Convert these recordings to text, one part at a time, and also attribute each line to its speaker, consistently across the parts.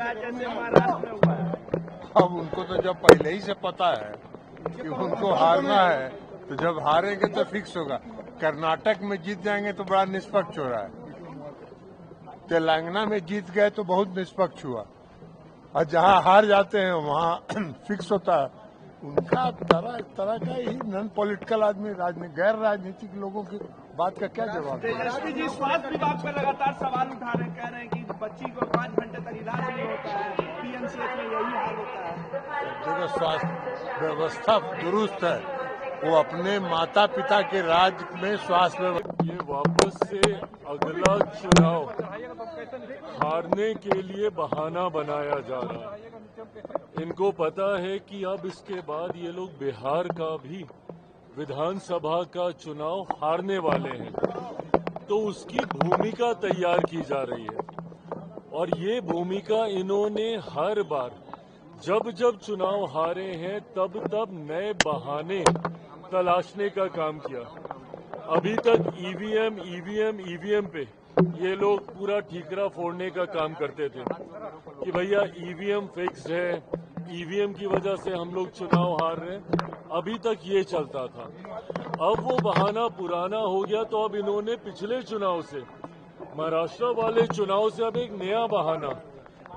Speaker 1: चुका है जैसे महाराष्ट्र में हुआ है।
Speaker 2: अब उनको तो जब पहले ही से पता है कि उनको हारना है, तो जब हारेंगे तो फिक्स होगा। कर्नाटक में जीत जाएंगे तो बड़ा निष्पक्ष हो रहा है, तेलंगाना में जीत गए तो बहुत निष्पक्ष हुआ, और जहां हार जाते हैं वहां फिक्स होता है। उनका तरह तरह का ही नॉन पॉलिटिकल आदमी, गैर राजनीतिक लोगों की बात का क्या जवाब?
Speaker 1: तेजस्वी जी स्वास्थ्य विभाग पर लगातार सवाल उठा रहे हैं, कह रहे हैं कि बच्ची को 5 घंटे तक इलाज नहीं होता है, पीएमसीएच में यही हाल होता है।
Speaker 2: देखो, स्वास्थ्य व्यवस्था दुरुस्त है, वो अपने माता पिता के राज में स्वास्थ्य व्यवस्था।
Speaker 3: ये वापस से अगला चुनाव हारने के लिए बहाना बनाया जा रहा है। इनको पता है कि अब इसके बाद ये लोग बिहार का भी विधानसभा का चुनाव हारने वाले हैं, तो उसकी भूमिका तैयार की जा रही है। और ये भूमिका इन्होंने हर बार जब जब चुनाव हारे हैं तब तब नए बहाने तलाशने का काम किया। अभी तक ईवीएम पे ये लोग पूरा ठीकरा फोड़ने का काम करते थे कि भैया ईवीएम फिक्स्ड है, ईवीएम की वजह से हम लोग चुनाव हार रहे हैं। अभी तक ये चलता था। अब वो बहाना पुराना हो गया, तो अब इन्होंने पिछले चुनाव से, महाराष्ट्र वाले चुनाव से अब एक नया बहाना,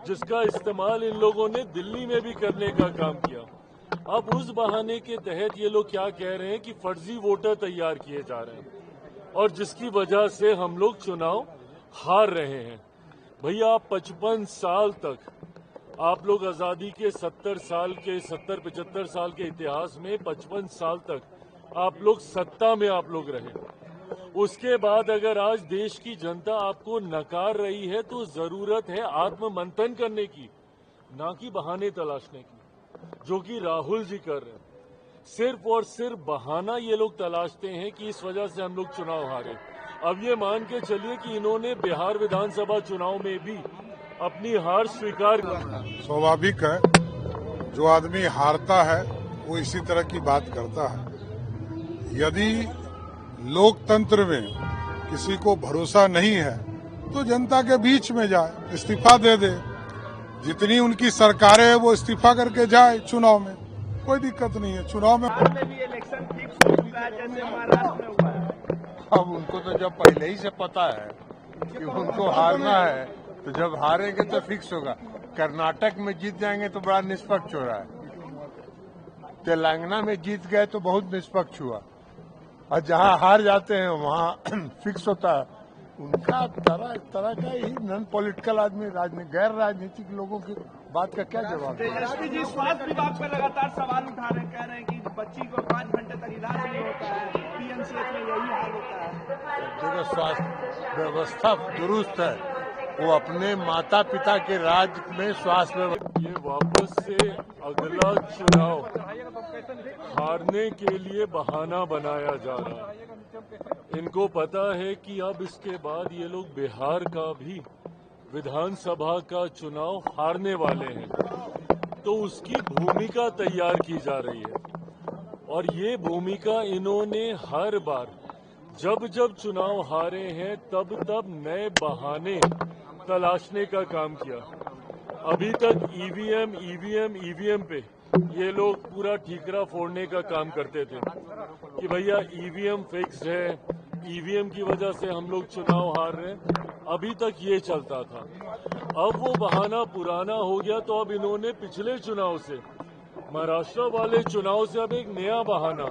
Speaker 3: जिसका इस्तेमाल इन लोगों ने दिल्ली में भी करने का काम किया। अब उस बहाने के तहत ये लोग क्या कह रहे हैं कि फर्जी वोटर तैयार किए जा रहे हैं, और जिसकी वजह से हम लोग चुनाव हार रहे हैं। भैया, 55 साल तक आप लोग आजादी के 70-75 साल के इतिहास में 55 साल तक आप लोग सत्ता में आप लोग रहे। उसके बाद अगर आज देश की जनता आपको नकार रही है, तो जरूरत है आत्ममंथन करने की, ना कि बहाने तलाशने की, जो कि राहुल जी कर रहे हैं। सिर्फ और सिर्फ बहाना ये लोग तलाशते हैं कि इस वजह से हम लोग चुनाव हारे। अब ये मान के चलिए कि इन्होंने बिहार विधानसभा चुनाव में भी अपनी हार स्वीकार की।
Speaker 4: स्वाभाविक है, जो आदमी हारता है वो इसी तरह की बात करता है। यदि लोकतंत्र में किसी को भरोसा नहीं है तो जनता के बीच में जाए, इस्तीफा दे दे। जितनी उनकी सरकारें है वो इस्तीफा करके जाए चुनाव में, कोई दिक्कत नहीं है। चुनाव में
Speaker 1: भी इलेक्शन फिक्स हो चुका है जैसे महाराष्ट्र में हुआ है।
Speaker 2: अब उनको तो जब पहले ही से पता है कि उनको हारना है, तो जब हारेंगे तो फिक्स होगा। कर्नाटक में जीत जाएंगे तो बड़ा निष्पक्ष हो रहा है, तेलंगाना में जीत गए तो बहुत निष्पक्ष हुआ, और जहां हार जाते हैं वहां फिक्स होता है। उनका तरह तरह का ही नॉन पॉलिटिकल आदमी, गैर राजनीतिक लोगों की बात का क्या जवाब?
Speaker 1: तेजस्वी जी स्वास्थ्य विभाग पर लगातार सवाल उठा रहे हैं, कह रहे हैं कि बच्ची को 5 घंटे तक इलाज नहीं होता है, पीएमसीएच में यही हाल होता है।
Speaker 2: देखो, स्वास्थ्य व्यवस्था दुरुस्त है, वो अपने माता पिता के राज में स्वास्थ्य व्यवस्था।
Speaker 3: ये वापस से अगला चुनाव हारने के लिए बहाना बनाया जा रहा है। इनको पता है कि अब इसके बाद ये लोग बिहार का भी विधानसभा का चुनाव हारने वाले हैं, तो उसकी भूमिका तैयार की जा रही है। और ये भूमिका इन्होंने हर बार जब जब चुनाव हारे हैं तब तब नए बहाने तलाशने का काम किया। अभी तक ईवीएम पे ये लोग पूरा ठीकरा फोड़ने का काम करते थे कि भैया ईवीएम फिक्स्ड है, ईवीएम की वजह से हम लोग चुनाव हार रहे हैं। अभी तक ये चलता था। अब वो बहाना पुराना हो गया, तो अब इन्होंने पिछले चुनाव से, महाराष्ट्र वाले चुनाव से अब एक नया बहाना,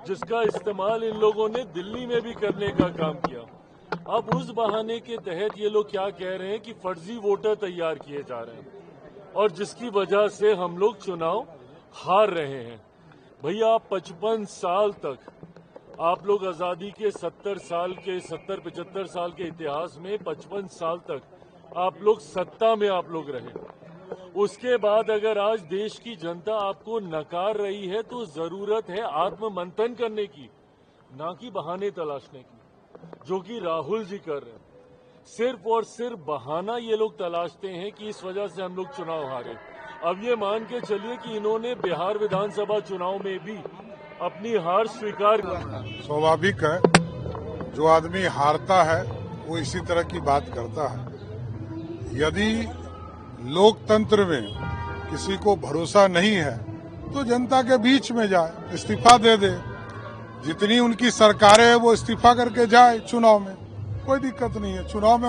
Speaker 3: जिसका इस्तेमाल इन लोगों ने दिल्ली में भी करने का काम किया। अब उस बहाने के तहत ये लोग क्या कह रहे हैं कि फर्जी वोटर तैयार किए जा रहे हैं, और जिसकी वजह से हम लोग चुनाव हार रहे हैं। भैया, 55 साल तक आप लोग आजादी के 70-75 साल के इतिहास में 55 साल तक आप लोग सत्ता में आप लोग रहे। उसके बाद अगर आज देश की जनता आपको नकार रही है, तो जरूरत है आत्ममंथन करने की, ना कि बहाने तलाशने की, जो कि राहुल जी कर रहे हैं। सिर्फ और सिर्फ बहाना ये लोग तलाशते हैं कि इस वजह से हम लोग चुनाव हारे। अब ये मान के चलिए कि इन्होंने बिहार विधानसभा चुनाव में भी अपनी हार स्वीकार की।
Speaker 4: स्वाभाविक है, जो आदमी हारता है वो इसी तरह की बात करता है। यदि लोकतंत्र में किसी को भरोसा नहीं है तो जनता के बीच में जाए, इस्तीफा दे दे। जितनी उनकी सरकारें हैं वो इस्तीफा करके जाए चुनाव में, कोई दिक्कत नहीं है। चुनाव में